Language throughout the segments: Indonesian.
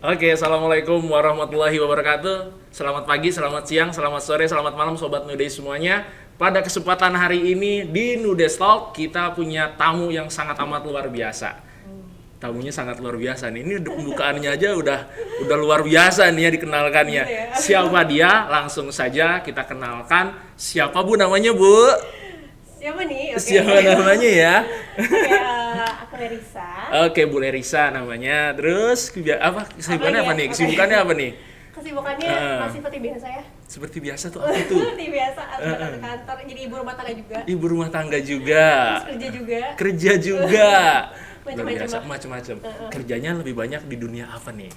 Oke, assalamualaikum warahmatullahi wabarakatuh. Selamat pagi, selamat siang, selamat sore, selamat malam Sobat Nudes semuanya. Pada kesempatan hari ini di Nudes Talk kita punya tamu yang sangat amat luar biasa. Tamunya sangat luar biasa nih. Ini pembukaannya aja udah luar biasa nih ya dikenalkannya. Siapa dia? Langsung saja kita kenalkan. Siapa Bu namanya Bu? Siapa nih? Oke. Siapa namanya ya? Aku Lerisa. Oke, Bu Lerisa namanya. Terus apa kesibukannya apa nih? Oke. Kesibukannya apa nih? Kesibukannya masih seperti biasa ya. Seperti biasa tuh apa tuh? Seperti biasa, harus berangkat ke kantor. Jadi ibu rumah tangga juga. Ibu rumah tangga juga. Terus kerja juga. Kerja juga. Luar Macam-macam biasa, lah. macam-macam. Kerjanya lebih banyak di dunia apa nih?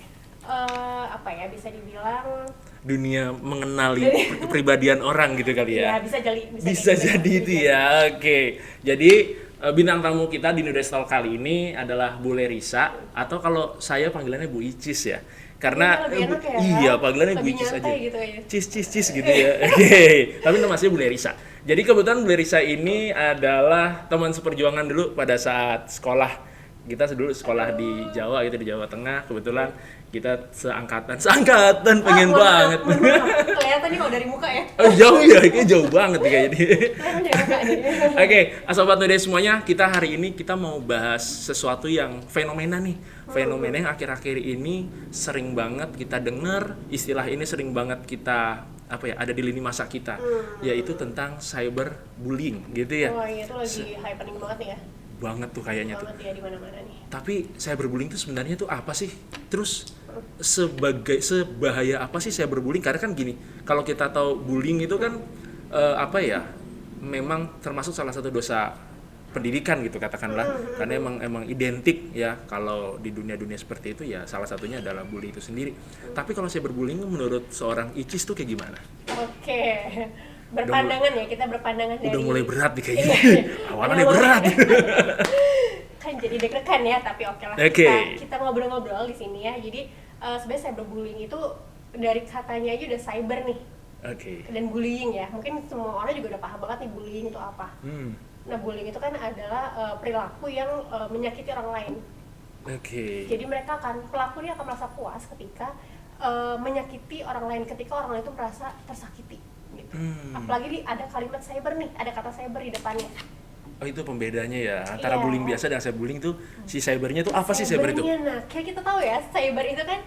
Apa ya, bisa dibilang Dunia mengenali kepribadian orang gitu kali ya ya. bisa Bisa jadi itu ya. Oke. Jadi bintang tamu kita di Nudes Talk kali ini adalah Bu Lerisa, atau kalau saya panggilannya Bu Icis ya. Karena lebih enak ya. iya, panggilannya Bu Lebih Icis aja. nyantai gitu ya. Cis gitu ya. Oke. Tapi namanya Bu Lerisa. Jadi kebetulan Bu Lerisa ini adalah teman seperjuangan dulu pada saat sekolah. Kita dulu sekolah di Jawa gitu, di Jawa Tengah. Kebetulan kita seangkatan pengen banget. Kelihatan nih kalau dari muka ya. Oh, jauh ya, kayaknya jauh banget nih kayaknya. Kelihatan dari muka nih. Oke, Sobat Nudes semuanya, kita hari ini kita mau bahas sesuatu yang fenomena nih. Fenomena yang akhir-akhir ini sering banget kita dengar, istilah ini sering banget kita ada di lini masa kita, yaitu tentang cyberbullying gitu ya. Oh iya, itu lagi happening banget nih ya. Banget tuh kayaknya tuh. Banget ya di mana-mana nih. Tapi cyberbullying itu sebenarnya tuh apa sih? Terus sebahaya apa sih cyberbullying? Karena kan gini, kalau kita tahu bullying itu kan memang termasuk salah satu dosa pendidikan gitu katakanlah. Karena emang identik ya, kalau di dunia-dunia seperti itu ya salah satunya adalah bully itu sendiri. Tapi kalau cyberbullying menurut seorang Icis tuh kayak gimana? Oke. Berpandangan ya, kita berpandangan dari Udah mulai berat nih kayaknya. Awalnya Udah mulai. berat. Kan jadi deg-degan ya, tapi oke lah. Oke. Kita ngobrol-ngobrol di sini ya. Jadi sebenarnya cyberbullying itu dari katanya aja udah cyber nih. Oke. Dan bullying ya. Mungkin semua orang juga udah paham banget nih bullying itu apa. Nah, bullying itu kan adalah perilaku yang menyakiti orang lain. Oke. Jadi pelaku ini akan merasa puas ketika menyakiti orang lain, ketika orang lain itu merasa tersakiti gitu. Apalagi ada kalimat cyber nih, ada kata cyber di depannya. Oh, itu pembedanya ya antara Iya. bullying biasa dan cyberbullying tuh, si cybernya tuh apa sih cyber itu? Cybernya, nah kayak kita tahu ya, cyber itu kan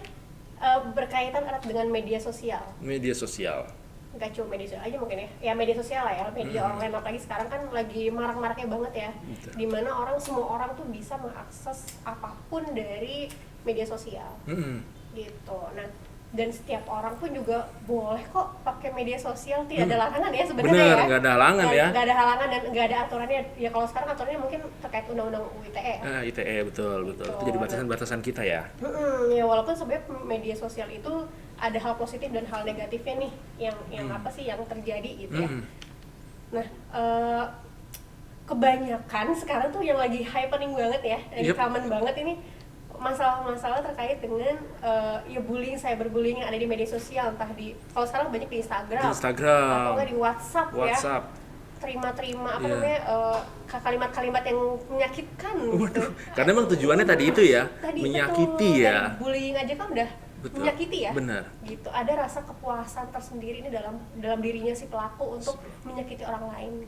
berkaitan erat dengan media sosial. Media sosial. Nggak cuma media sosial aja mungkin ya media sosial lah ya, media online. Apalagi sekarang kan lagi marak-maraknya banget ya. Betul. Dimana semua orang tuh bisa mengakses apapun dari media sosial gitu. Nah, dan setiap orang pun juga boleh kok pakai media sosial, tidak ada larangan ya sebenarnya. Bener, ya nggak ada halangan ya. nggak ada halangan dan nggak ada aturannya ya. Kalau sekarang aturannya mungkin terkait undang-undang UU ITE. ITE betul. Itu jadi batasan-batasan kita ya. Ya walaupun sebenarnya media sosial itu ada hal positif dan hal negatifnya nih, yang apa sih yang terjadi gitu ya. Nah, kebanyakan sekarang tuh yang lagi happening banget ya, lagi common banget ini masalah-masalah terkait dengan bullying, cyberbullying yang ada di media sosial, entah kalau sekarang banyak di Instagram, atau enggak di WhatsApp ya. Terima namanya kalimat-kalimat yang menyakitkan gitu. Karena emang tujuannya tadi itu ya, menyakiti betul. ya. Dan bullying aja kan udah menyakiti ya. Benar. Gitu. Ada rasa kepuasan tersendiri ini dalam dirinya si pelaku untuk menyakiti orang lain.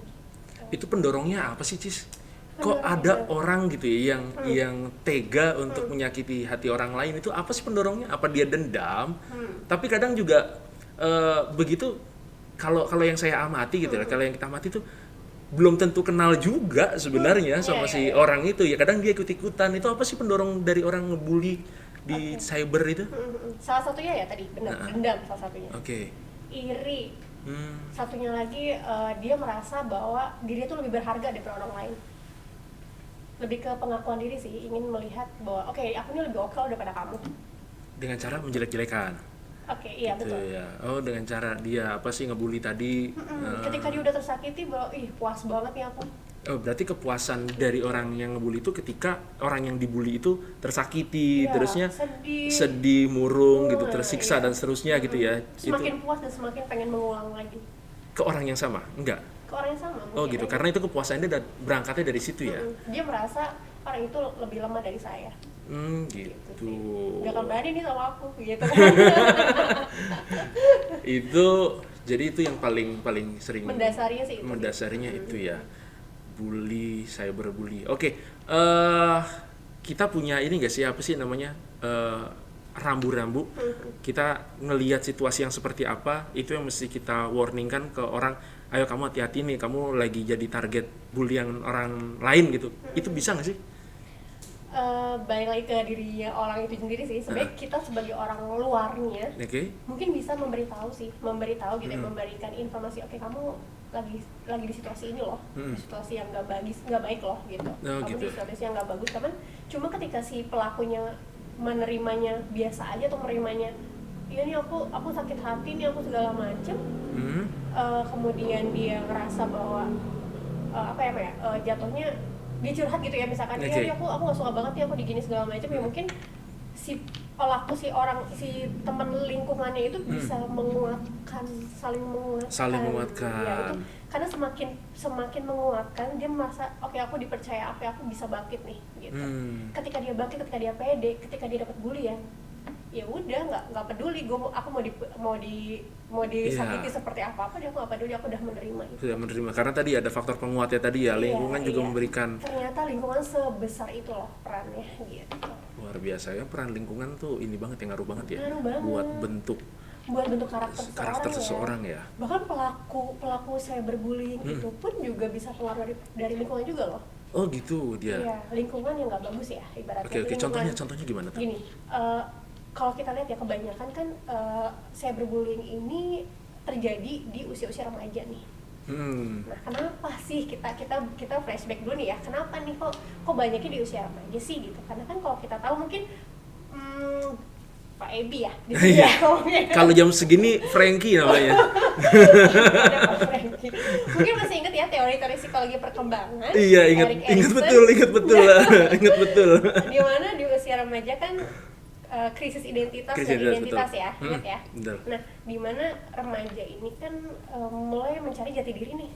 Itu pendorongnya apa sih, Cis? Kok ada orang gitu ya yang tega untuk menyakiti hati orang lain? Itu apa sih pendorongnya? Apa dia dendam? Tapi kadang juga begitu, kalau yang saya amati gitu ya, kalau yang kita amati tuh belum tentu kenal juga sebenarnya sama si orang itu ya. Kadang dia ikut-ikutan. Itu apa sih pendorong dari orang ngebully di cyber itu? Salah satunya ya tadi benar, dendam salah satunya. Oke. Iri. Satunya lagi dia merasa bahwa diri itu lebih berharga daripada orang lain. Lebih ke pengakuan diri sih, ingin melihat bahwa oke, aku ini lebih oke daripada kamu. Dengan cara menjelek-jelekan. Oke, iya gitu betul. Ya. Oh, dengan cara dia sih ngebully tadi. Ketika dia udah tersakiti bahwa puas banget nih aku. Oh, berarti kepuasan dari orang yang ngebully itu ketika orang yang dibully itu tersakiti, terusnya sedih, murung gitu, tersiksa dan seterusnya gitu ya. Semakin puas dan semakin pengen mengulang lagi. Ke orang yang sama? Enggak. Ke orang yang sama. Oh gitu, karena itu kepuasannya berangkatnya dari situ ya. Dia merasa orang itu lebih lemah dari saya. Gitu. Sih. Gak akan berani nih sama aku gitu. Itu jadi itu yang paling sering Mendasarinya sih itu. Mendasarinya itu ya. Bully, cyberbully. Oke, kita punya ini nggak sih, apa sih namanya, rambu-rambu. Kita ngelihat situasi yang seperti apa, itu yang mesti kita warningkan ke orang. Ayo kamu hati-hati nih, kamu lagi jadi target bulian orang lain gitu. Itu bisa nggak sih? Balik lagi ke dirinya orang itu sendiri sih. Sebenarnya kita sebagai orang luarnya, mungkin bisa memberitahu gitu ya, memberikan informasi. Oke, kamu lagi di situasi ini loh, di situasi yang nggak baik loh gitu. Kamu di situasi yang nggak bagus. Cuma ketika si pelakunya menerimanya biasa aja atau menerimanya, iya nih aku sakit hati nih, aku segala macem. Kemudian dia ngerasa bahwa jatuhnya dia curhat gitu ya, misalkan ya aku nggak suka banget nih aku digini segala macam, ya mungkin si pelaku si teman lingkungannya itu bisa saling menguatkan ya, itu karena semakin menguatkan dia merasa oke, aku dipercaya, aku bisa bangkit nih gitu. Ketika dia bangkit, ketika dia pede, ketika dia dapat bulian, ya udah nggak peduli aku mau disakiti seperti apa dia, aku nggak peduli, aku udah menerima itu. Sudah menerima, karena tadi ada faktor penguatnya tadi ya, lingkungan juga memberikan. Ternyata lingkungan sebesar itu loh perannya gitu. Luar biasa ya, peran lingkungan tuh ini banget ya, ngaruh banget ya. Buat bentuk karakter seseorang ya. Bahkan pelaku cyberbullying itu pun juga bisa pengaruh dari lingkungan juga loh. Oh gitu dia. Iya, lingkungan yang nggak bagus ya ibaratnya. Oke, contohnya gimana tuh? Gini, kalau kita lihat ya, kebanyakan kan cyberbullying ini terjadi di usia-usia remaja nih. Nah, kenapa sih kita flashback dulu nih ya, kenapa nih kok banyaknya di usia remaja sih gitu? Karena kan kalau kita tahu mungkin Pak Ebi ya, kalau jam segini Frankie namanya. Mungkin masih ingat ya teori-teori psikologi perkembangan. Iya, ingat betul. Di mana di usia remaja kan krisis identitas ya, ingat ya. Nah, di mana remaja ini kan mulai mencari jati diri nih.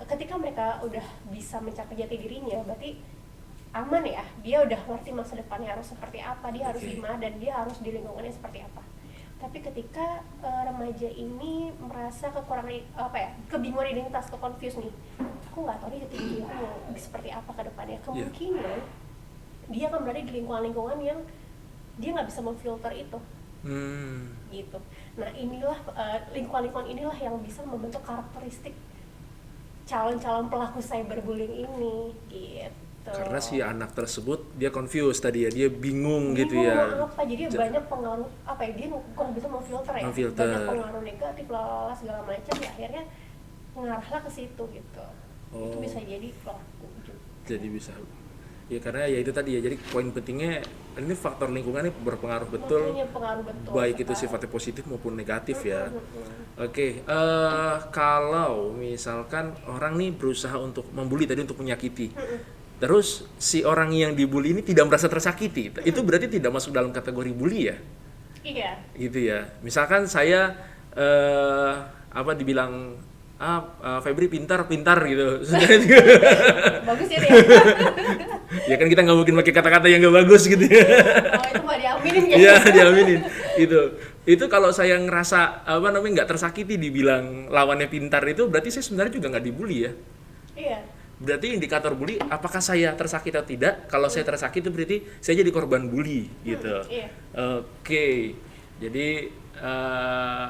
Ketika mereka udah bisa mencapai jati dirinya, berarti aman ya. Dia udah ngerti masa depannya harus seperti apa, dia harus gimana, dan dia harus di lingkungannya seperti apa. Tapi ketika remaja ini merasa kekurangan kebingungan identitas, confused nih, aku nggak tahu nih jati diri aku mau seperti apa ke depannya. Kemungkinan dia akan berada di lingkungan yang dia nggak bisa memfilter itu, gitu. Nah, inilah lingkungan inilah yang bisa membentuk karakteristik calon-calon pelaku cyberbullying ini, gitu. Karena si anak tersebut dia confused tadi ya, dia bingung gitu ya. Jadi banyak pengaruh dia kurang bisa memfilter ya. Banyak pengaruh negatif lah segala macam, ya akhirnya mengarahlah ke situ gitu. Itu bisa jadi pelaku. Jadi bisa. Ya karena ya itu tadi ya, jadi poin pentingnya ini faktor lingkungannya berpengaruh betul, baik itu sifatnya positif maupun negatif ya. Oke, kalau misalkan orang nih berusaha untuk membuli tadi, untuk menyakiti, terus si orang yang dibully ini tidak merasa tersakiti, itu berarti tidak masuk dalam kategori bully ya? Iya. Gitu ya. Misalkan saya dibilang Febri pintar gitu. Bagus ya dia. Ya kan kita nggak mungkin pakai kata-kata yang nggak bagus gitu ya. Oh, itu nggak diaminin gitu. Iya, diaminin. Itu kalau saya ngerasa nggak tersakiti dibilang lawannya pintar, itu berarti saya sebenarnya juga nggak dibully ya. Iya. Berarti indikator bully, apakah saya tersakiti atau tidak? Kalau saya tersakiti berarti saya jadi korban bully gitu. Iya. Oke. Jadi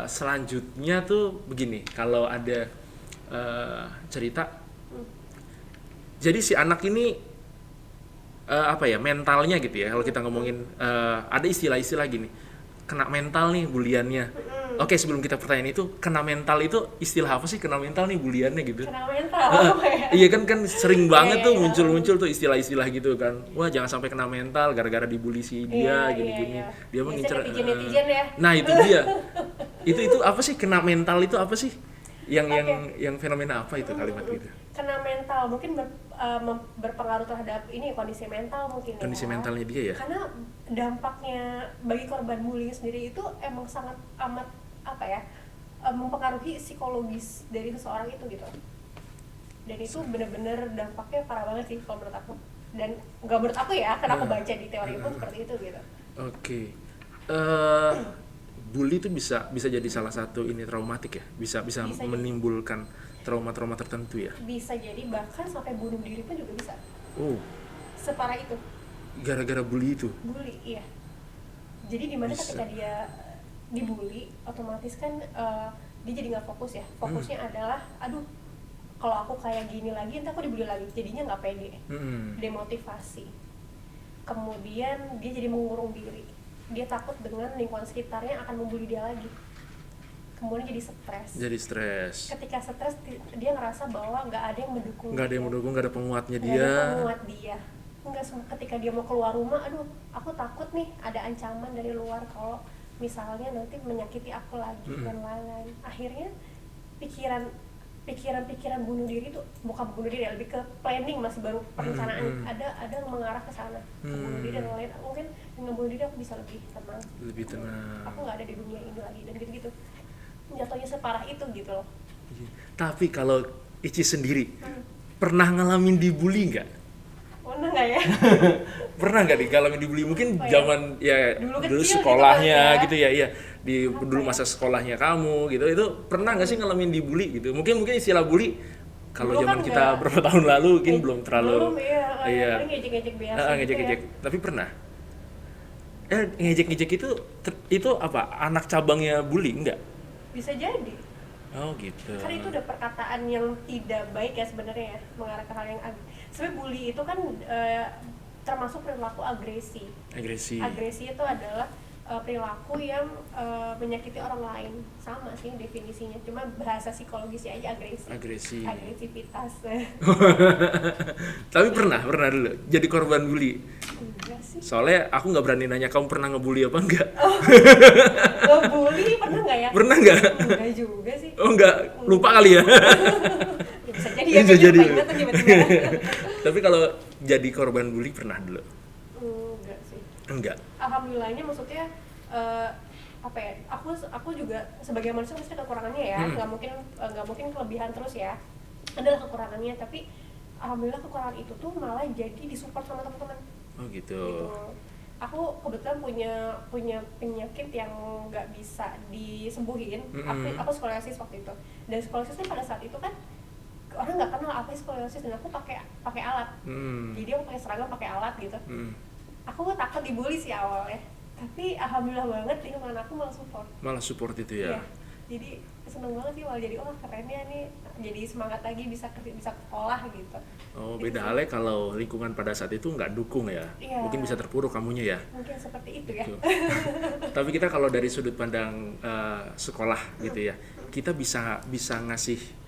selanjutnya tuh begini, kalau ada cerita, jadi si anak ini mentalnya gitu ya, kalau kita ngomongin ada istilah-istilah gini, kena mental nih buliannya. Oke, sebelum kita pertanyaan itu, kena mental itu istilah apa sih, kena mental nih buliannya gitu? Kena mental Iya kan sering banget tuh muncul tuh istilah-istilah gitu kan. Wah, jangan sampai kena mental gara-gara dibully si dia gini-gini. Dia mengincar. Netizen ya. Nah, itu dia. Itu apa sih kena mental itu apa sih? Yang fenomena apa itu kalimat gitu? Kena mental mungkin berpengaruh terhadap kondisi mental mungkin. Kondisi mentalnya dia ya. Karena dampaknya bagi korban bullying sendiri itu emang sangat amat mempengaruhi psikologis dari seseorang itu gitu. Dan itu benar-benar dampaknya parah banget sih kalau menurut aku. dan nggak menurut aku ya, karena aku baca di teori pun seperti itu gitu. Oke. Bully itu bisa jadi salah satu ini traumatik ya, bisa menimbulkan trauma-trauma tertentu ya. Bisa jadi bahkan sampai bunuh diri pun juga bisa. Oh. Separah itu. Gara-gara bully itu. Bully, iya. Jadi dimana ketika dia dibully, otomatis kan dia jadi nggak fokus ya. Fokusnya adalah, aduh, kalau aku kayak gini lagi, entah aku dibully lagi. Jadinya nggak pede, demotivasi. Kemudian dia jadi mengurung diri. Dia takut dengan lingkungan sekitarnya akan membuli dia lagi. Kemudian jadi stres. Ketika stres, dia ngerasa bahwa nggak ada yang mendukung. Nggak ada penguatnya dia. Nggak ada penguat dia. Ketika dia mau keluar rumah, aduh, aku takut nih ada ancaman dari luar kalau misalnya nanti menyakiti aku lagi dan lain-lain. Akhirnya pikiran bunuh diri itu bukan bunuh diri, lebih ke planning, masih baru perencanaan. Ada yang mengarah ke sana, ke bunuh diri dan lain-lain. Mungkin dengan bunuh diri aku bisa lebih tenang. Aku nggak ada di dunia ini lagi dan gitu-gitu. Jatuhnya separah itu gitu loh. Tapi kalau Ici sendiri pernah ngalamin dibully nggak? Pernah nggak ya? Pernah nggak ngalamin dibully? Mungkin zaman ya dulu kecil sekolahnya gitu ya. Iya di dulu masa sekolahnya kamu gitu, itu pernah nggak sih ngalamin dibully gitu? Mungkin istilah bully kalau zaman kan kita berapa tahun lalu mungkin belum terlalu ngejek-ngejek biasa ngejek-ngejek ya. Tapi pernah ngejek-ngejek itu apa, anak cabangnya bully enggak? Bisa jadi. Oh gitu. Karena itu udah perkataan yang tidak baik ya sebenarnya ya, mengarah ke hal yang sebenarnya bully itu kan termasuk perilaku agresi. Agresi itu adalah perilaku yang menyakiti orang lain. Sama sih definisinya, cuma bahasa psikologisnya aja agresivitas. Tapi pernah dulu jadi korban bully? Enggak sih. Soalnya aku nggak berani nanya kamu pernah ngebully apa enggak. Ngebully pernah nggak ya? Pernah nggak? Enggak juga sih. Oh enggak, lupa kali ya. Bisa jadi ya, Tapi kalau jadi korban bully pernah dulu? Enggak sih. Enggak. Alhamdulillahnya, maksudnya apa ya? Aku juga sebagai manusia pasti kekurangannya ya. Nggak mungkin kelebihan terus ya. Adalah kekurangannya, tapi alhamdulillah kekurangan itu tuh malah jadi disupport sama teman-teman. Oh gitu. Aku kebetulan punya penyakit yang nggak bisa disembuhin. Aku skoliosis waktu itu. Dan skoliosis pada saat itu kan orang nggak kenal apa skoliosis, dan aku pakai alat. Jadi aku pakai seragam, pakai alat gitu. Aku takut dibully sih awalnya, tapi alhamdulillah banget lingkungan aku malah support itu ya. Jadi seneng banget sih, malah jadi keren ya nih, jadi semangat lagi bisa sekolah gitu. Oh beda halnya kalau lingkungan pada saat itu nggak dukung ya, mungkin bisa terpuruk kamunya ya. Mungkin seperti itu ya. Tapi kita kalau dari sudut pandang sekolah gitu ya, kita bisa ngasih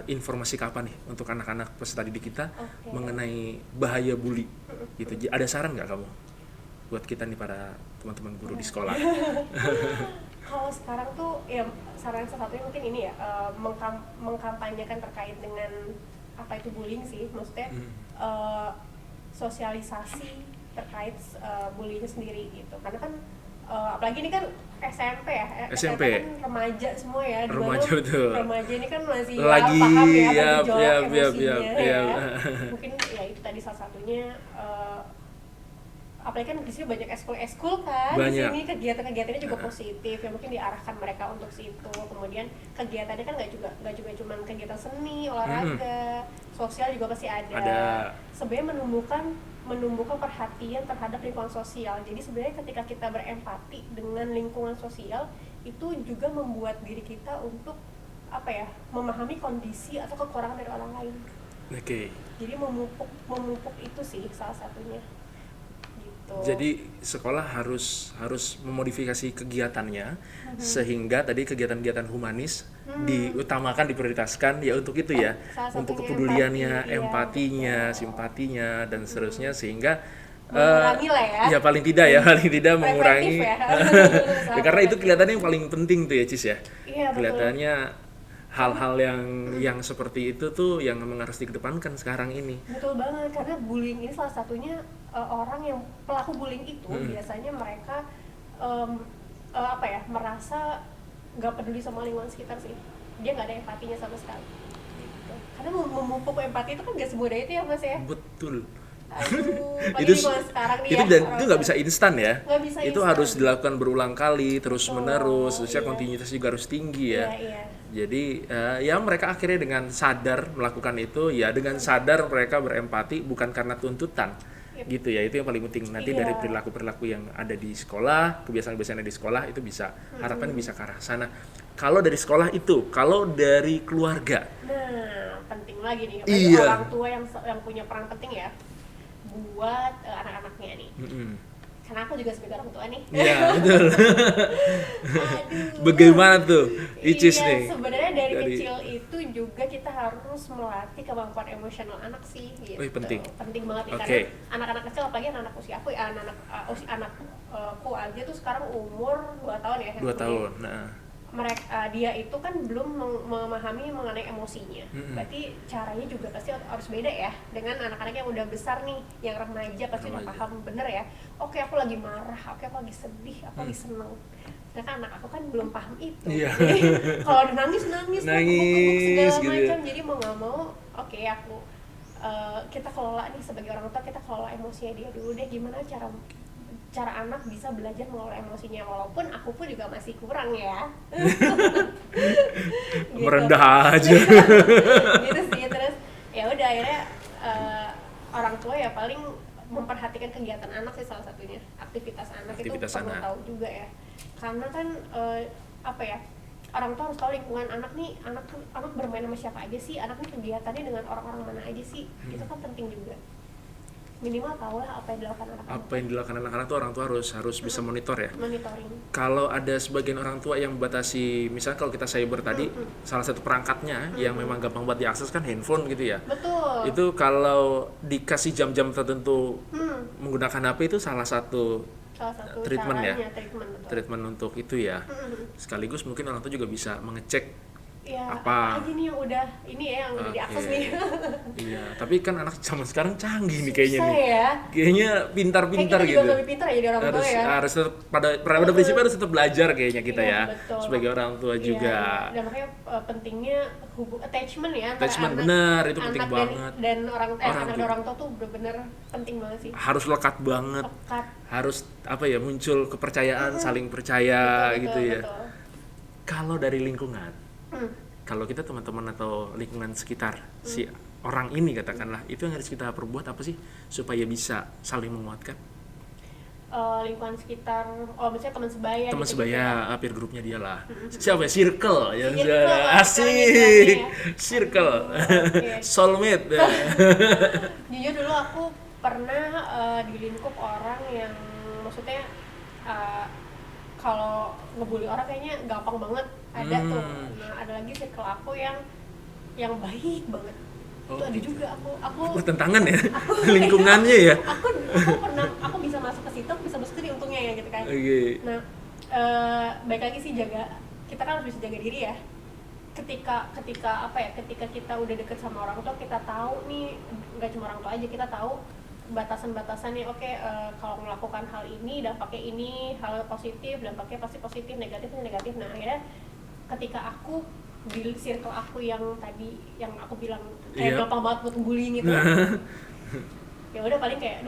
informasi kapan nih untuk anak-anak peserta didik kita mengenai bahaya bully gitu. Ada saran nggak kamu buat kita nih para teman-teman guru di sekolah? Kalau sekarang tuh ya saran salah satunya mungkin ini ya, mengkampanyekan terkait dengan apa itu bullying sih, maksudnya sosialisasi terkait bullying sendiri gitu. Karena kan apalagi ini kan SMP ya, SMP kan remaja semua ya, remaja ini kan masih lagi paham ya, bergejolak emosinya ya. Mungkin ya itu tadi salah satunya, apalagi kan di sini banyak eskul kan, di sini kegiatan-kegiatannya juga positif ya, mungkin diarahkan mereka untuk situ. Kemudian kegiatannya kan nggak juga cuma kegiatan seni, olahraga, sosial juga pasti ada. Sebenarnya menumbuhkan perhatian terhadap lingkungan sosial. Jadi sebenarnya ketika kita berempati dengan lingkungan sosial, itu juga membuat diri kita untuk memahami kondisi atau kekurangan dari orang lain. Jadi memupuk itu sih salah satunya. Jadi sekolah harus memodifikasi kegiatannya sehingga tadi kegiatan-kegiatan humanis diutamakan, diprioritaskan ya untuk itu ya, untuk kepeduliannya, empatinya, simpatinya dan seterusnya, sehingga mengurangi lah ya. Ya paling tidak mengurangi. Ya, karena itu kelihatannya yang paling penting tuh ya Cis ya. Iya, kelihatannya hal-hal yang seperti itu tuh yang memang harus dikedepankan sekarang ini. Betul banget, karena bullying ini salah satunya orang yang pelaku bullying itu biasanya mereka merasa nggak peduli sama lingkungan sekitar sih. Dia nggak ada empatinya sama sekali. Gitu. Karena memupuk empati itu kan nggak semudah itu ya Mas ya. Betul. Aduh, itu sekarang nih itu ya, dan itu nggak bisa instan ya. Nggak bisa Itu instan. harus dilakukan berulang kali, terus menerus, terusnya iya. kontinuitas juga harus tinggi ya. Iya. Jadi ya mereka akhirnya dengan sadar melakukan itu, ya dengan sadar mereka berempati bukan karena tuntutan. Gitu ya, itu yang paling penting. Nanti dari perilaku-perilaku yang ada di sekolah, kebiasaan-kebiasaan di sekolah itu bisa, harapan bisa ke arah sana. Kalau dari sekolah itu, kalau dari keluarga. Nah, penting lagi nih, Iya. orang tua yang punya peran penting ya buat anak-anaknya nih. Karena aku juga sebagai orang tua nih. Iya, betul. Aduh. Bagaimana tuh Icis Iya, nih? sebenarnya dari kecil itu juga kita harus melatih kemampuan emosional anak sih gitu. penting. Penting banget ya, Oke. karena anak-anak kecil, apalagi anak usia aku ya, anakku aja tuh sekarang umur 2 tahun ya. 2 tahun. Nah. Mereka dia itu kan belum memahami mengenai emosinya. Berarti caranya juga pasti harus beda ya dengan anak-anak yang udah besar nih, yang remaja pasti udah paham bener ya. Oke, aku lagi marah, oke aku lagi sedih, aku lagi seneng. Sedangkan anak aku kan belum paham itu. Iya. Jadi kalau udah nangis segala gitu macam. ya. Jadi mau nggak mau, oke aku kita kelola nih sebagai orang tua, kita kelola emosinya dia dulu deh. Gimana cara anak bisa belajar mengelola emosinya, walaupun aku pun juga masih kurang ya. Gitu. Merendah aja. Gitu sih, terus ya udah akhirnya orang tua ya paling memperhatikan kegiatan anak sih salah satunya. Aktivitas anak itu perlu tahu juga ya, karena kan apa ya, orang tua harus tahu lingkungan anak nih, anak bermain sama siapa aja sih, anak nih kegiatannya dengan orang-orang mana aja sih. Itu kan penting juga, minimal tahu lah apa yang dilakukan anak-anak. Apa yang dilakukan anak-anak tuh orang tua harus bisa monitor ya. Monitoring. Kalau ada sebagian orang tua yang membatasi, misalnya kalau kita cyber tadi, salah satu perangkatnya yang memang gampang buat diakses kan handphone gitu ya. Betul. Itu kalau dikasih jam-jam tertentu menggunakan HP itu salah satu treatment ya. Treatment untuk itu ya. Sekaligus mungkin orang tua juga bisa mengecek ya, apa aja nih yang udah diakses nih. Iya, tapi kan anak zaman sekarang canggih nih kayaknya nih. Ya. Kayaknya pintar-pintar kita gitu. juga lebih pintar ya jadi orang tua ya. Harus tetap pada prinsipnya harus tetap belajar kayaknya kita ya. Betul. Sebagai orang tua juga. Dan makanya pentingnya attachment ya antara Attachment anak, benar, itu penting banget. Dan anak dan orang tua tuh benar-benar penting banget sih. Harus lekat banget. Harus muncul kepercayaan, saling percaya gitu ya. Betul. Kalau dari lingkungan, kalau kita teman-teman atau lingkungan sekitar si orang ini katakanlah, itu yang harus kita perbuat apa sih supaya bisa saling menguatkan? Lingkungan sekitar, misalnya teman sebaya. Teman gitu sebaya, peer grupnya dia lah. Siapa ya? Circle ya. Asik. Circle. Okay. Soulmate. Jujur dulu aku pernah di lingkup orang yang maksudnya kalau ngebully orang kayaknya gampang banget ada tuh. Nah, ada lagi circle aku yang baik banget. Itu ada juga aku bertentangan ya lingkungannya ya. Aku bisa masuk ke situ, bisa masuk ke sini untungnya ya gitu kan. Okay. Nah, baik lagi sih kita kan harus bisa jaga diri ya. Ketika kita udah deket sama orang tua, kita tahu nih, nggak cuma orang tua aja, kita tahu batasan-batasannya. Kalau melakukan hal ini dampaknya ini, hal positif dampaknya pasti positif, negatifnya negatif. Nah, akhirnya ketika aku di circle aku yang tadi yang aku bilang kayak gampang banget buat bullying itu, ya udah paling kayak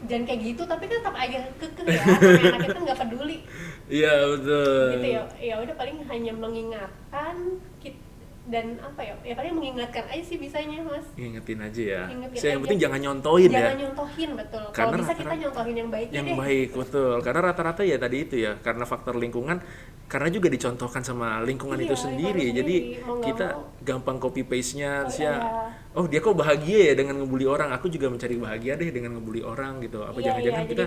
jangan kayak gitu, tapi kan tetap aja kekeh ya, anak kita nggak peduli. Iya betul. Gitu ya udah paling hanya mengingatkan dan paling mengingatkan aja sih bisanya mas. Ngingetin aja ya. Yang penting jangan nyontohin ya. Jangan nyontohin, betul. Kalau bisa kita nyontohin yang baik. Yang baik betul. Karena rata-rata ya tadi itu ya, karena faktor lingkungan, karena juga dicontohkan sama lingkungan itu sendiri. Jadi kita gampang copy paste-nya dia kok bahagia ya dengan ngebully orang, aku juga mencari bahagia deh dengan ngebully orang gitu. Jangan-jangan kita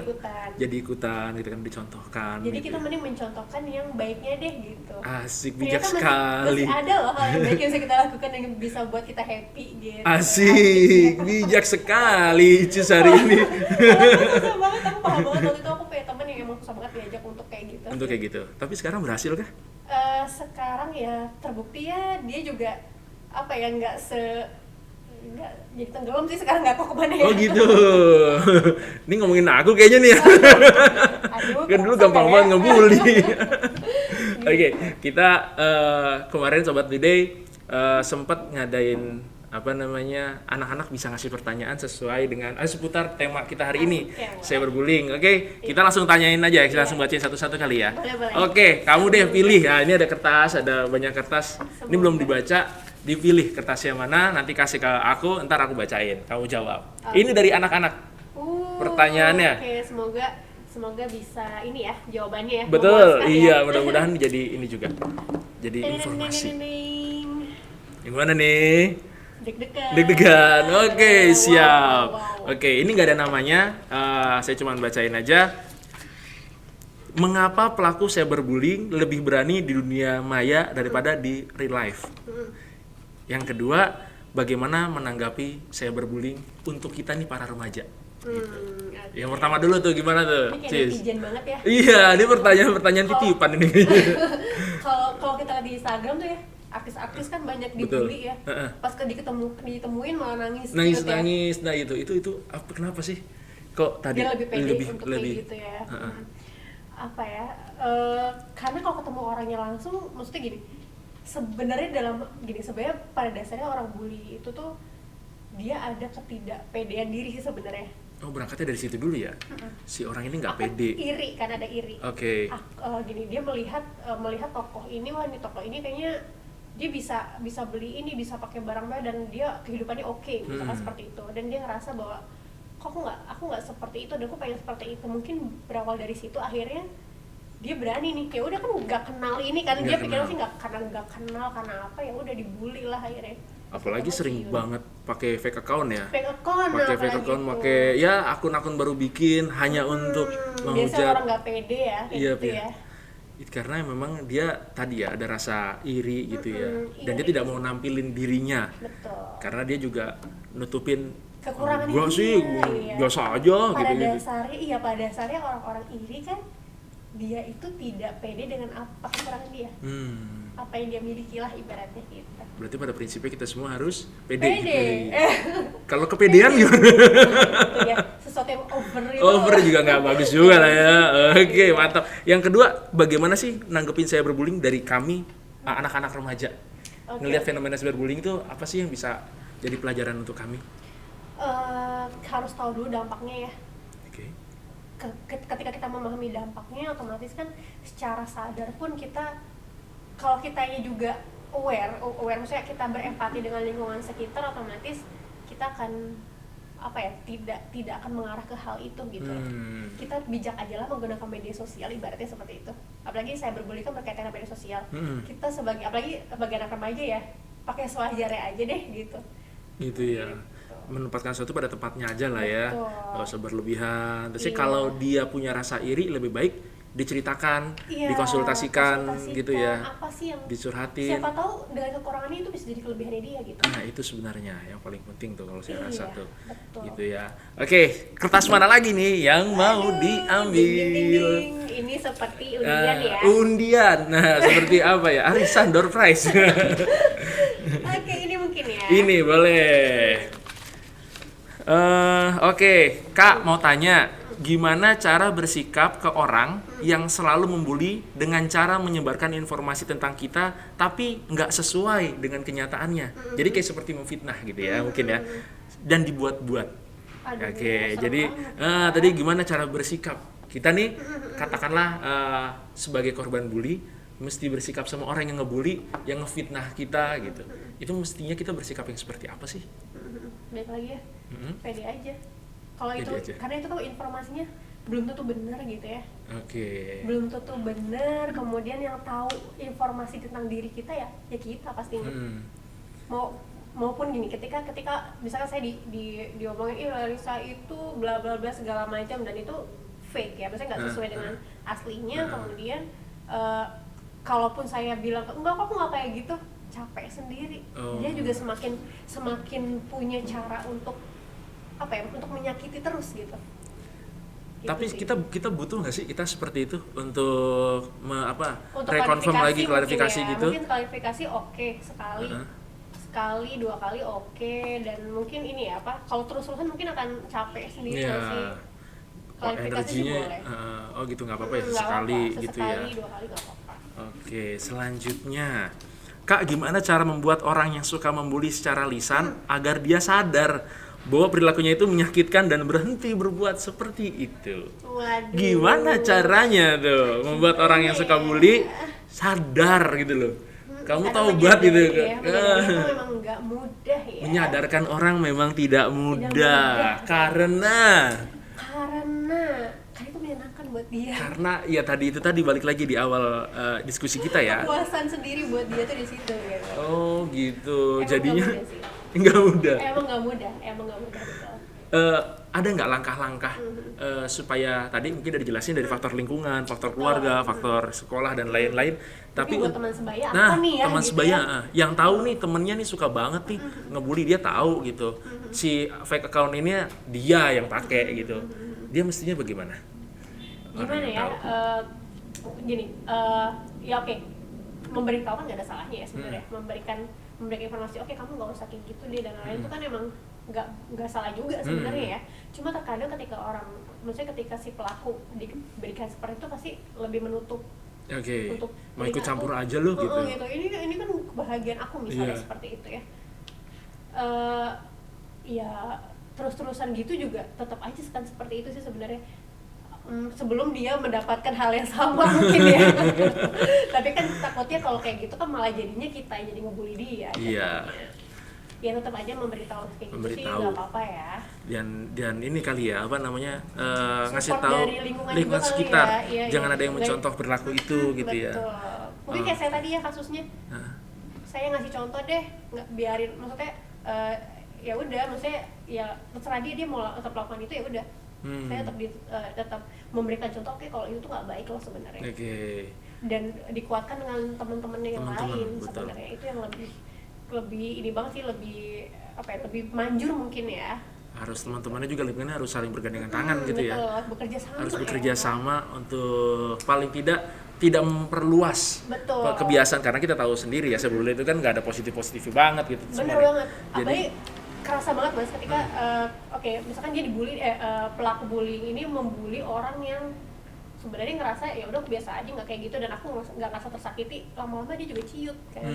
jadi ikutan gitu kan, dicontohkan. Jadi gitu. Kita mending mencontohkan yang baiknya deh gitu. Asik, bijak sekali. Masih ada loh hal yang baik yang bisa kita lakukan yang bisa buat kita happy gitu. Asik, bijak sekali Cis hari ini. Susah banget, aku paham banget. Waktu itu aku punya temen yang emang susah banget diajak untuk kayak gitu. Untuk kayak gitu. Tapi sekarang berhasil kah? Sekarang ya terbukti ya, dia juga nggak jadi tenggelam sih sekarang, nggak tahu kemana ya. Oh gitu. Ini ngomongin aku kayaknya nih ya. Kan dulu gampang banget ngebully. Oke, kita kemarin Sobat Today sempat ngadain apa namanya, anak-anak bisa ngasih pertanyaan sesuai dengan seputar tema kita hari ini, cyberbullying. Oke, kita langsung tanyain aja, kita langsung bacain satu-satu kali ya. Boleh. Oke, kamu deh pilih. Nah, ini ada kertas, ada banyak kertas. Ini belum dibaca, dipilih kertasnya mana, nanti kasih ke aku, ntar aku bacain, kamu jawab. Ini dari anak-anak. Pertanyaannya. Oke, semoga bisa ini ya jawabannya ya. Betul, iya, ya. mudah-mudahan jadi ini juga. Jadi informasi. Yang mana nih? Deg-degan. Oke, siap. Wow. Oke, ini nggak ada namanya. Saya cuma bacain aja. Mengapa pelaku cyberbullying lebih berani di dunia maya daripada di real life? Yang kedua, bagaimana menanggapi cyberbullying untuk kita nih para remaja? Gitu. Okay. Yang pertama dulu tuh gimana tuh? Ini kayak netizen banget ya. Iya, ini pertanyaan titipan ini. Kalau kita lihat di Instagram tuh ya, artis-artis kan banyak dibully ya. Pas ditemuin malah nangis. Nangis. Nah itu apa, kenapa sih? Kok tadi dia lebih pede untuk lebih kayak gitu ya. Apa ya? Karena kalau ketemu orangnya langsung, maksudnya gini. Sebenarnya pada dasarnya orang bully itu tuh dia ada ketidakpedean diri sih sebenarnya. Oh, berangkatnya dari situ dulu ya. Si orang ini nggak pede. Iri, kan ada iri. Oke. Gini, dia melihat tokoh ini, wah ini tokoh ini kayaknya dia bisa beli ini, bisa pakai barang mewah dan dia kehidupannya oke, misalkan seperti itu. Dan dia ngerasa bahwa kok aku nggak seperti itu, dan aku pengen seperti itu. Mungkin berawal dari situ, akhirnya dia berani nih, ya udah kan nggak kenal ini kan, dia pikirnya sih nggak kenal karena apa, ya udah dibully lah akhirnya. Apalagi sering banget pakai fake account ya. Pakai fake account, pakai ya akun-akun baru bikin hanya untuk menghujat. Biasa orang nggak pede ya, kayak gitu ya. Karena memang dia tadi ya ada rasa iri gitu ya, dan dia tidak mau nampilin dirinya. Betul. Karena dia juga nutupin kekurangan gua sih biasa aja pada dasarnya orang-orang iri kan dia itu tidak pede dengan apa kekurangan dia. Apa yang dia miliki lah ibaratnya gitu. Berarti pada prinsipnya kita semua harus pede. Gitu. Kalau kepedean gimana? Ya, sesuatu yang over juga nggak bagus juga lah ya. Oke, mantap. Yang kedua, bagaimana sih nanggepin cyberbullying dari kami anak-anak remaja? Ngelihat fenomena cyberbullying itu apa sih yang bisa jadi pelajaran untuk kami? Harus tahu dulu dampaknya ya. Oke. Ketika kita memahami dampaknya, otomatis kan secara sadar pun kita, kalau kitanya juga aware, maksudnya kita berempati dengan lingkungan sekitar, otomatis kita akan tidak akan mengarah ke hal itu gitu. Kita bijak aja lah menggunakan media sosial, ibaratnya seperti itu. Apalagi cyberbullying kan berkaitan dengan media sosial. Kita apalagi sebagai anak remaja ya, pakai sewajarnya aja deh gitu. Gitu ya. Menempatkan sesuatu pada tempatnya aja lah ya. Nggak usah berlebihan. Terus kalau dia punya rasa iri, lebih baik diceritakan, dikonsultasikan gitu ya. Apa sih yang dicurhatin. Siapa tahu dengan kekurangannya itu bisa jadi kelebihannya dia gitu. Nah, itu sebenarnya yang paling penting tuh kalau saya rasa tuh. Betul. Gitu ya. Oke, kertas mana lagi nih yang mau diambil? Ding. Ini seperti undian ya. Undian. Nah, seperti apa ya? Arisan door prize. Oke, ini mungkin ya. Ini boleh. Oke, Kak mau tanya, gimana cara bersikap ke orang yang selalu membuli dengan cara menyebarkan informasi tentang kita tapi nggak sesuai dengan kenyataannya. Jadi kayak seperti memfitnah gitu ya mungkin ya, dan dibuat-buat. Oke, jadi tadi gimana cara bersikap kita nih, katakanlah sebagai korban bully, mesti bersikap sama orang yang ngebully, yang ngefitnah kita gitu. Itu mestinya kita bersikap yang seperti apa sih? Baik lagi ya, pede aja. Kalau itu aja. Karena itu tuh informasinya belum tentu benar gitu ya. Oke. Belum tentu benar, kemudian yang tahu informasi tentang diri kita ya kita pastinya. Maupun gini, ketika misalkan saya diomongin Larissa itu bla bla bla segala macam dan itu fake ya, maksudnya nggak sesuai dengan aslinya. Kemudian kalaupun saya bilang enggak, kok nggak kayak gitu, capek sendiri. Dia juga semakin punya cara untuk untuk menyakiti terus gitu. Tapi sih. kita butuh nggak sih kita seperti itu untuk untuk reconfirm lagi, klarifikasi ya. gitu? Mungkin klarifikasi oke, sekali 2 kali oke, dan mungkin ini ya kalau terus-terusan mungkin akan capek sendiri sih. Klarifikasi sih boleh. Gitu nggak apa-apa ya, sekali gitu ya. Sekali 2 kali nggak apa-apa. Oke, selanjutnya Kak, gimana cara membuat orang yang suka membuli secara lisan agar dia sadar bahwa perilakunya itu menyakitkan dan berhenti berbuat seperti itu? Waduh. Gimana caranya tuh membuat orang yang suka bully sadar gitu loh? Kamu taubat gitu ya, itu memang nggak mudah ya. Menyadarkan orang memang tidak mudah. Karena itu menyenangkan buat dia. Karena ya tadi balik lagi di awal diskusi kita ya. Kepuasan sendiri buat dia tuh di situ ya. Oh gitu. Emang jadinya nggak mudah. Emang nggak mudah betul. Ada nggak langkah-langkah supaya tadi mungkin udah dijelasin dari faktor lingkungan, faktor keluarga, faktor sekolah dan lain-lain. Tapi buat teman sebaya apa nih ya? Teman gitu sebaya ya? yang tahu nih temennya nih suka banget nih ngebully, dia tahu gitu. Si fake account ini dia yang pakai gitu. Dia mestinya bagaimana? Gimana ya? Gini, ya oke. Memberitahu kan nggak ada salahnya ya sebenarnya. Memberikan informasi, oke kamu nggak usah kayak gitu deh dan lain-lain itu kan emang nggak salah juga sebenarnya ya. Cuma terkadang ketika orang, maksudnya ketika si pelaku diberikan seperti itu pasti lebih menutup. Oke. Untuk mau ikut campur aja lu gitu. Gitu. Ini kan kebahagiaan aku misalnya seperti itu ya. Ya terus-terusan gitu juga tetap aja kan seperti itu sih sebenarnya. Sebelum dia mendapatkan hal yang sama mungkin ya. Tapi kan takutnya kalau kayak gitu kan malah jadinya kita yang jadi ngebully dia. Iya. Ya tetap aja memberitahu kayak gitu sih nggak apa-apa ya. Dan ini kali ya apa namanya ngasih Support tahu dari lingkungan sekitar. Ya. Jangan ada yang mencontoh perilaku itu gitu ya. Mungkin kayak saya tadi ya kasusnya. Saya ngasih contoh deh, nggak biarin, maksudnya ya udah, maksudnya ya terserah dia mau tetap melakukan itu ya udah. Saya tetap memberikan contoh, oke kalau itu tuh nggak baik loh sebenarnya. Dan dikuatkan dengan teman-temannya yang lain sebenarnya, itu yang lebih ini banget sih, lebih lebih manjur mungkin ya. Harus teman-temannya juga lingkungannya harus saling bergandengan tangan gitu ya. Bekerja sama. Harus bekerja sama untuk paling tidak memperluas kebiasaan, karena kita tahu sendiri ya sebelumnya itu kan nggak ada positif banget gitu. Bener banget. Apalagi kerasa banget Mas ketika misalkan dia dibully, pelaku bullying ini membuli orang yang sebenarnya ngerasa ya udah biasa aja nggak kayak gitu, dan aku nggak ngerasa tersakiti, lama-lama dia juga ciut kan.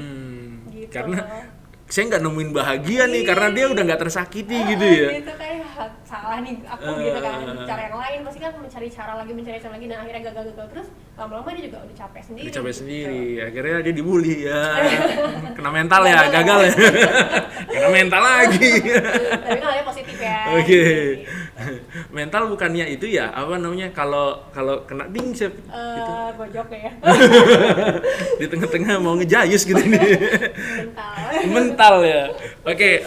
Gitu. Karena saya nggak nemuin bahagia nih karena dia udah nggak tersakiti gitu ya. Gitu kayak salah nih aku gitu kan, cara yang lain pasti kan mencari cara lagi, nah akhirnya gagal terus, lama-lama dia juga udah capek sendiri. Gitu. Akhirnya dia dibully ya. Kena mental ya, gagal ya. Kena mental lagi. Tapi kan hal positif ya. Oke. Mental bukannya itu ya, apa namanya, kalau kena ding gitu. Bojok ya. Di tengah-tengah mau ngejayus gitu nih. Mental ya. Oke,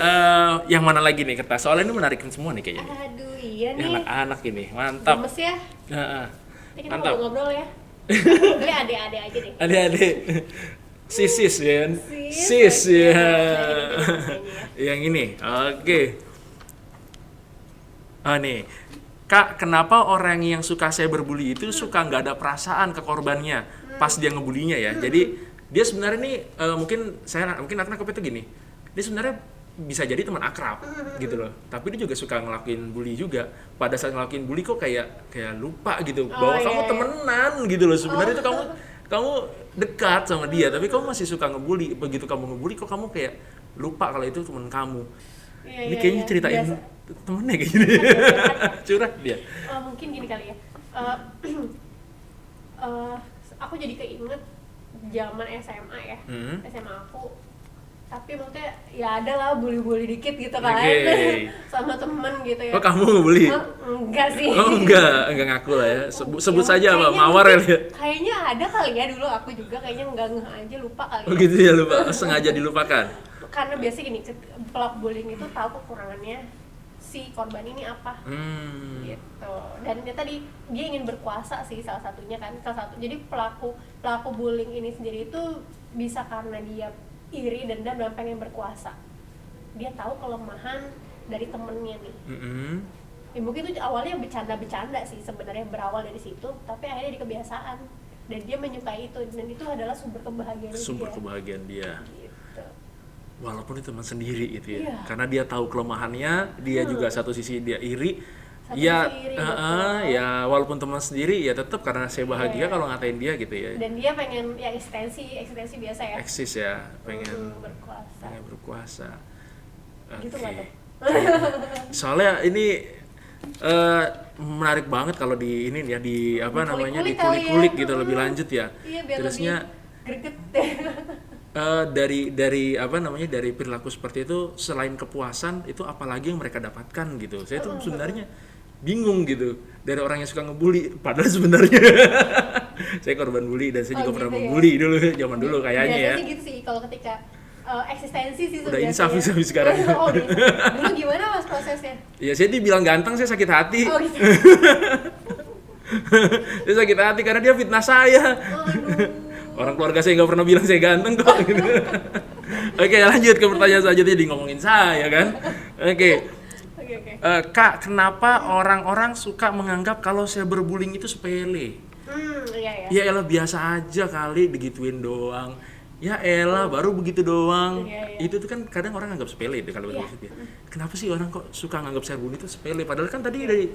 yang mana lagi nih kertas? Soalnya ini menarikin semua nih kayaknya. Aduh iya nih. Anak-anak ini, mantap. Gemes ya. Ini kita ngobrol ya. Boleh adik-adik aja deh. Adik-adik. Sis ya. Sis ya. Yang ini. Oke. Nih. Kak, kenapa orang yang suka cyberbully itu suka nggak ada perasaan ke korbannya pas dia ngebulinya ya? Jadi dia sebenarnya nih mungkin anak-anak itu gini, dia sebenarnya bisa jadi teman akrab gitu loh, tapi dia juga suka ngelakuin bully juga. Pada saat ngelakuin bully kok kayak lupa gitu bahwa kamu temenan gitu loh, sebenarnya itu kamu dekat sama dia, tapi kamu masih suka ngebully. Begitu kamu ngebully kok kamu kayak lupa kalau itu teman kamu. Ini kayaknya ceritain temennya kayak gini. Curhat dia. Mungkin gini kali ya, aku jadi keinget zaman SMA ya. SMA aku, tapi maksudnya ya ada lah bully dikit gitu kan. Sama temen gitu ya. Oh kamu ngebully? Enggak sih. Oh enggak ngaku lah ya. Sebut saja apa, mawar ya. Kayaknya ada kali ya, dulu aku juga kayaknya enggak ngeh aja, lupa kali ya. Oh gitu ya, lupa, sengaja dilupakan. Karena biasa gini, pelaku bullying itu tahu kekurangannya si korban ini apa. Gitu. Dan dia tadi dia ingin berkuasa sih, salah satunya kan. Jadi pelaku bullying ini sendiri itu bisa karena dia iri, dendam, dan pengen berkuasa. Dia tahu kelemahan dari temennya nih. Ya, mungkin itu awalnya bercanda sih sebenarnya, berawal dari situ, tapi akhirnya jadi kebiasaan. Dan dia menyukai itu, dan itu adalah sumber kebahagiaan dia. Gitu. Walaupun itu teman sendiri itu ya. Karena dia tahu kelemahannya, dia juga satu sisi dia iri, Satu ya sisi iri, betul. ya walaupun teman sendiri ya tetap karena saya bahagia Iya. kalau ngatain dia gitu ya. Dan dia pengen ya eksistensi biasa ya. Eksis ya, pengen Berkuasa. berkuasa. Gitu Oke. nggak tuh? Soalnya ini menarik banget kalau di ini ya di apa namanya Dikulik-kulik kali dikulik-kulik ya. gitu lebih lanjut ya. Iya, biar Terusnya lebih greget deh. dari apa namanya dari perilaku seperti itu selain kepuasan itu apalagi yang mereka dapatkan gitu. Saya tuh sebenarnya bingung gitu dari orang yang suka ngebully padahal sebenarnya saya korban bully dan saya juga pernah Gitu ya? membuli dulu zaman dulu kayaknya Biasanya ya. sih gitu sih kalau ketika eksistensi sih Udah insaf biasanya. sekarang. Oh, udah insaf. Dulu gimana mas prosesnya? Ya saya dibilang ganteng saya sakit hati. Oh gitu. Dia sakit hati karena dia fitnah saya. Aduh. Orang keluarga saya nggak pernah bilang saya ganteng kok. Gitu. Oke lanjut ke pertanyaan selanjutnya di ngomongin saya kan. Oke. Oke. Kak, kenapa orang-orang suka menganggap kalau saya berbullying itu sepele? Iya ya. Ya elah biasa aja kali digituin doang. Ya elah baru begitu doang. Iya. Itu tuh kan kadang orang anggap sepele deh kalau Iya. begitu. Kenapa sih orang kok suka nganggap cyberbullying itu sepele? Padahal kan tadi dari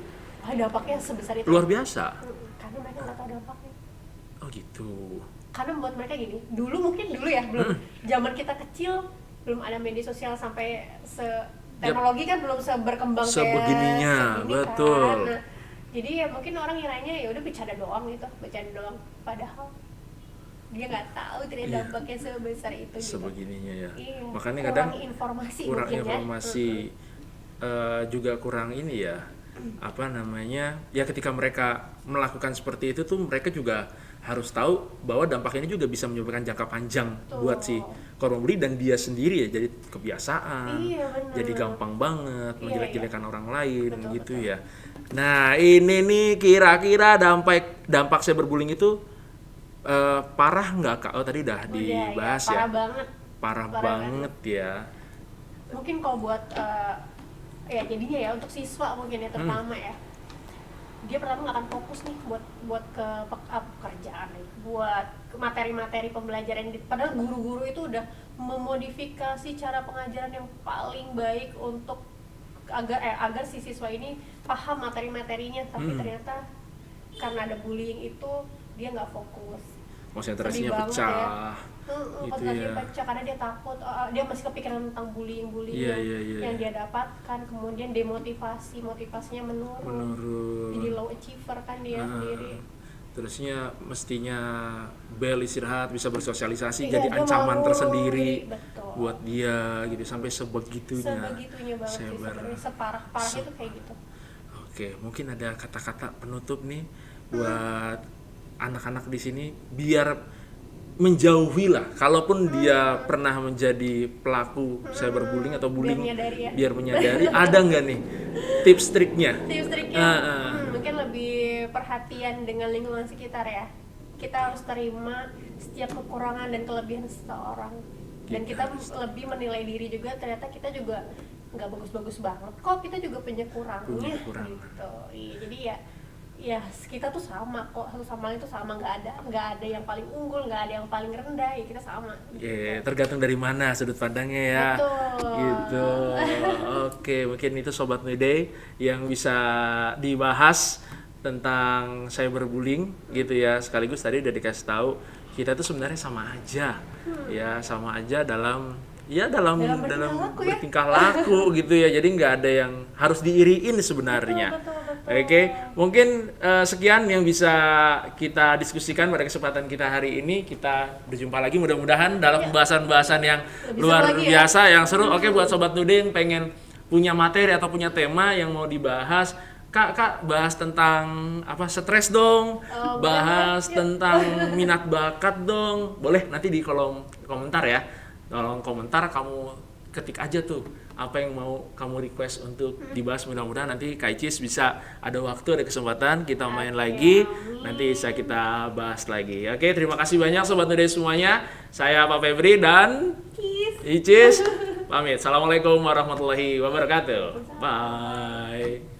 Dampaknya sebesar itu. luar biasa. Karena mereka nggak tahu dampaknya. Oh gitu. Karena buat mereka gini, mungkin dulu ya belum zaman kita kecil belum ada media sosial sampai teknologi kan belum berkembang Sebegininya, segini betul. kan. Nah, jadi ya mungkin orang ngiranya ya udah bercanda doang gitu, padahal dia nggak tahu ternyata Iya. dampaknya sebesar itu gitu. Sebegininya ya. Iya. Makanya Kurang kadang informasi kurang mungkin informasi juga kurang ini ya apa namanya ya ketika mereka melakukan seperti itu tuh mereka juga harus tahu bahwa dampak ini juga bisa menyebabkan jangka panjang Betul. buat si korban bully dan dia sendiri ya jadi kebiasaan Iya, benar. jadi gampang banget Iya, menjelek-jelekan orang lain Betul, gitu betul. ya. Nah ini nih kira-kira dampak cyberbullying itu parah nggak Kak? Oh tadi udah dibahas parah ya. banget. Parah Parah banget ya. Mungkin kalau buat ya jadinya ya untuk siswa mungkin ya terutama ya, dia pertama nggak akan fokus nih buat ke pekerjaan nih, buat ke materi-materi pembelajaran. Padahal guru-guru itu udah memodifikasi cara pengajaran yang paling baik untuk agar si siswa ini paham materi-materinya, tapi ternyata karena ada bullying itu dia nggak fokus. Konsentrasinya Sedih banget pecah. ya. Gitu Konsentrasinya ya. pecah karena dia takut, dia masih kepikiran tentang bullying Iya, yang iya. dia dapatkan, kemudian motivasinya menurun. Jadi low achiever kan dia sendiri. Terusnya mestinya Bel istirahat bisa bersosialisasi Iya, jadi dia ancaman malu, tersendiri betul. buat dia gitu sampai sebegitunya. Sebegitunya banget sih sebenarnya, separah-parahnya tuh kayak gitu. Oke, mungkin ada kata-kata penutup nih buat anak-anak di sini biar menjauhi lah, kalaupun dia pernah menjadi pelaku cyberbullying atau bullying, menyadari ya. biar menyadari. Ada nggak nih tips triknya? Tips triknya mungkin lebih perhatian dengan lingkungan sekitar ya. Kita harus terima setiap kekurangan dan kelebihan seseorang, dan kita lebih menilai diri juga. Ternyata kita juga nggak bagus-bagus banget kok, kita juga punya kurangnya gitu. Iya, jadi ya kita tuh sama kok, satu sama lain tuh sama, nggak ada yang paling unggul, nggak ada yang paling rendah, ya kita sama gitu. Tergantung dari mana sudut pandangnya ya. Betul. Gitu. Oke, mungkin itu Sobat Mayday yang bisa dibahas tentang cyberbullying gitu ya. Sekaligus tadi udah dikasih tahu kita tuh sebenarnya sama aja. Ya, sama aja dalam bertingkah laku gitu ya. Jadi nggak ada yang harus diiriin sebenarnya. Betul. Oke, mungkin sekian yang bisa kita diskusikan pada kesempatan kita hari ini. Kita berjumpa lagi mudah-mudahan dalam pembahasan-pembahasan yang Lebih luar seru lagi biasa, yang seru. Oke, buat Sobat Nudin pengen punya materi atau punya tema yang mau dibahas, Kak bahas tentang apa, stres dong, bahas tentang minat bakat dong. Boleh nanti di kolom komentar ya. Kolom komentar kamu ketik aja tuh apa yang mau kamu request untuk dibahas. Mudah-mudahan nanti Kak Icis bisa ada waktu, ada kesempatan kita main lagi, nanti bisa kita bahas lagi. Oke, terima kasih banyak Sobat Nudin semuanya. Saya Pak Febri dan Icis pamit. Assalamualaikum warahmatullahi wabarakatuh. Bye.